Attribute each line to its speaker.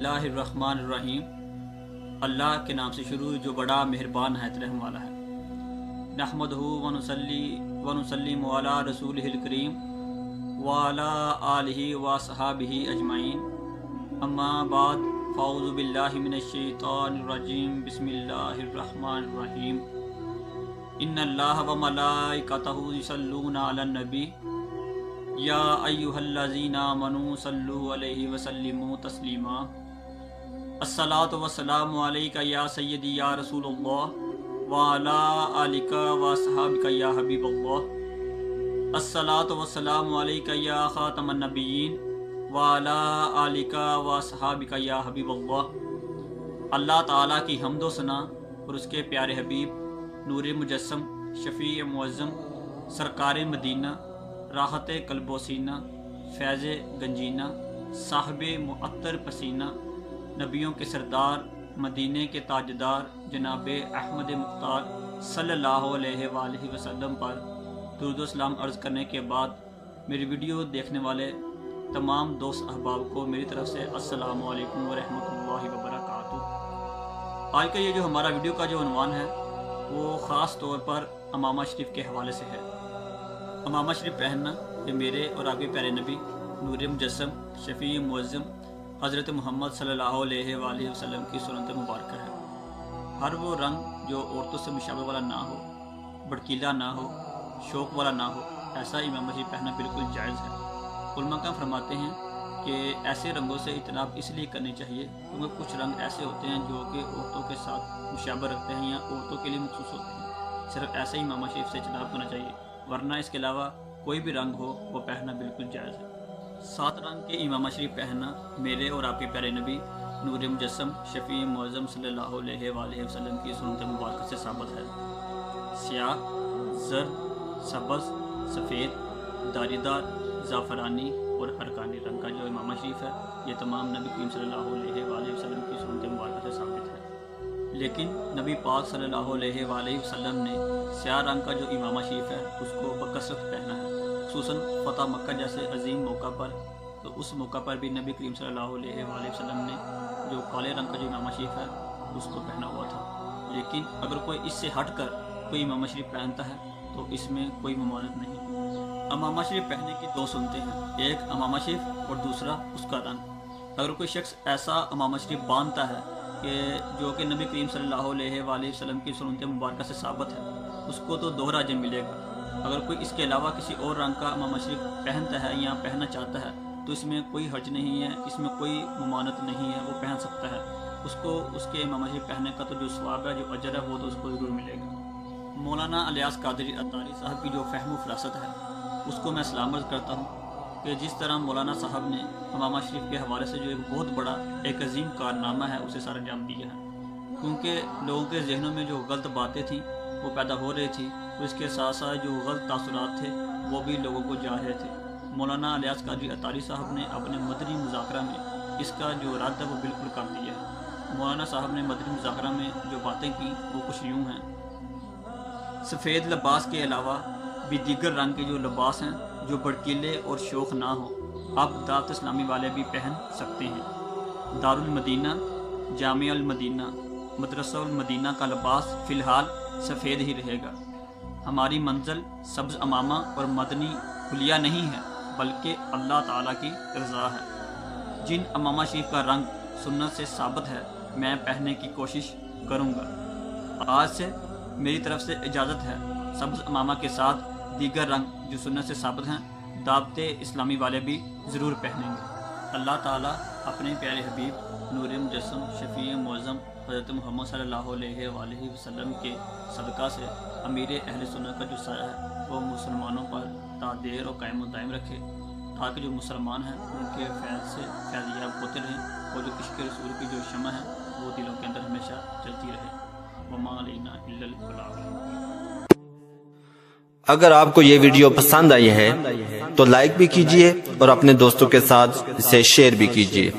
Speaker 1: बिस्मिल्लाहिर्रहमानिर्रहीम। अल्लाह के नाम से शुरू जो बड़ा मेहरबान है रहम वाला है। नहमदहु व नुसल्लिमु अला रसूलिहिल करीम व अला आलिहि व असहाबिहि अजमाइन। अम्मा बाद फ़ाऊज़ु बिल्लाहि मिनश शैतानिर रजीम। बिस्मिल्लाहिर्रहमानिर्रहीम। इन्नल्लाह व मलाइकतहु युसल्लूना अलन नबी या अय्युहल्लज़ीना आमनू सल्लु अलैहि व सल्लिमू तस्लीमा। अस्सलातु वस्सलामु अलैका या सय्यदी या रसूलल्लाह व अला आलिका व अस्हाबिका या हबीबल्लाह। अस्सलातु वस्सलामु अलैका या खातमन नबिय्यीन व अला आलिका व अस्हाबिका या हबीबल्लाह। अल्लाह ताला की हम्दो सना और उसके प्यारे हबीब नूर मुजस्सम शफ़ी मुअज़्ज़म सरकार मदीना राहत कल्बो सीना फैज़ गंजीना साहिब मुअत्तर पसीना नबियों के सरदार मदीने के ताजदार जनाब अहमद मुख्तार सल्लल्लाहु अलैहि वसल्लम पर दुरूद व सलाम अर्ज़ करने के बाद मेरी वीडियो देखने वाले तमाम दोस्त अहबाब को मेरी तरफ से अस्सलामु अलैकुम व रहमतुल्लाहि व बरकातुहू। आज का ये जो हमारा वीडियो का जो उन्वान है वो ख़ास तौर पर अमामा शरीफ के हवाले से है। अमामा शरीफ पहनना ये मेरे और आपके प्यारे नबी नूर मुजस्सम शफ़ी मुअज़्ज़म हज़रत मोहम्मद सल्लल्लाहु अलैहि वसल्लम की सुन्नत मुबारक है। हर वो रंग जो औरतों से मुशाबह वाला ना हो, भड़कीला ना हो, शौक़ वाला ना हो, ऐसा इमामा शरीफ पहनना बिल्कुल जायज़ है। उलमा का फरमाते हैं कि ऐसे रंगों से इजतनाब इसलिए करनी चाहिए क्योंकि कुछ रंग ऐसे होते हैं जो कि औरतों के साथ मुशाबह रखते हैं या औरतों के लिए मखसूस होते हैं। सिर्फ ऐसे ही इमामा शरीफ से इजतनाब करना चाहिए, वरना इसके अलावा कोई भी रंग हो वो पहनना बिल्कुल जायज़ है। 7 रंग के इमामा शरीफ पहनना मेरे और आपके प्यारे नबी नूर मुजस्सम शफ़ी मुअज़्ज़म सल्लल्लाहु अलैहि वसल्लम की सुन्नत मुबारक से साबित है। स्याह, जर्द, सब्ज़, सफ़ेद, दारीदार, ज़ाफ़रानी और हरकानी रंग का जो इमामा शरीफ है ये तमाम नबी करीम सल्लल्लाहु अलैहि वसल्लम की सुन्नत मुबारक से साबित है। लेकिन नबी पाक सल्लल्लाहु अलैहि वसल्लम ने स्याह रंग का जो इमामा शरीफ है उसको बकसरत पहना है, खुसूसन फ़तह मक्का जैसे अजीम मौका पर। तो उस मौका पर भी नबी करीम सल्लल्लाहु अलैहि वसल्लम ने जो काले रंग का जो इमामा शरीफ है उसको पहना हुआ था। लेकिन अगर कोई इससे हट कर कोई इमामा शरीफ पहनता है तो इसमें कोई ममानत नहीं। इमामा शरीफ पहनने की 2 सुन्नतें हैं, एक इमामा शरीफ और दूसरा उसका रंग। अगर कोई शख्स ऐसा इमामा शरीफ बांधता है कि जो कि नबी करीम सल्लल्लाहु अलैहि वसल्लम की सुन्नत मुबारक से साबित है उसको तो दोहरा अजर मिलेगा। अगर कोई इसके अलावा किसी और रंग का इमामा शरीफ पहनता है या पहनना चाहता है तो इसमें कोई हर्ज नहीं है, इसमें कोई ममानत नहीं है, वो पहन सकता है। उसको उसके इमामा शरीफ पहनने का तो जो सवाब है, जो अजर है, वो तो उसको ज़रूर मिलेगा। मौलाना इलियास कादरी अत्तारी साहब की जो फ़हम फरासत है उसको मैं सलाम अर्ज़ करता हूँ कि जिस तरह मौलाना साहब ने इमामा शरीफ के हवाले से जो एक बहुत बड़ा एक अजीम कारनामा है उसे सर अंजाम दिया है। क्योंकि लोगों के जहनों में जो गलत बातें थीं वो पैदा हो रही थी और इसके साथ साथ जो गलत तासुरात थे वो भी लोगों को जा रहे थे। मौलाना इलियास कादरी अत्तारी साहब ने अपने मदनी मुज़ाकरा में इसका जो रद्द है वो बिल्कुल कर दिया है। मौलाना साहब ने मदनी मुज़ाकरा में जो बातें की वो कुछ यूँ हैं। सफ़ेद लिबास के अलावा भी दीगर रंग के जो लिबास हैं जो भड़कीले और शौक़ ना हो अब दावत इस्लामी वाले भी पहन सकते हैं। दारुल मदीना, जामिअल मदीना, मदरसा मदीना का लिबास फ़िलहाल सफ़ेद ही रहेगा। हमारी मंजिल सब्ज़ अमामा और मदनी हुलिया नहीं है बल्कि अल्लाह ताला की रज़ा है। जिन अमामा शरीफ का रंग सुन्नत से साबित है मैं पहनने की कोशिश करूँगा। आज से मेरी तरफ से इजाज़त है। सब्ज़ अमामा के साथ दीगर रंग जो सुन्नत से साबित हैं दावत इस्लामी वाले भी ज़रूर पहनेंगे। अल्लाह ताला अपने प्यारे हबीब नूर मुजस्सम शफ़ी मुअज़्ज़म हज़रत मोहम्मद सल्लल्लाहु अलैहि वसल्लम के सदक़ा से अमीर अहले सुन्नत का जो साया है वो मुसलमानों पर तादेर और कायम दायम रखे ताकि जो मुसलमान हैं उनके फैज़ से फैज़याब होते रहें और जो इश्क़ रसूल की जो शम्मा है वो दिलों के अंदर हमेशा चलती रहे। वमा अलैना इल्लल बलाग।
Speaker 2: अगर आपको ये वीडियो पसंद आई है तो लाइक भी कीजिए और अपने दोस्तों के साथ इसे शेयर भी कीजिए।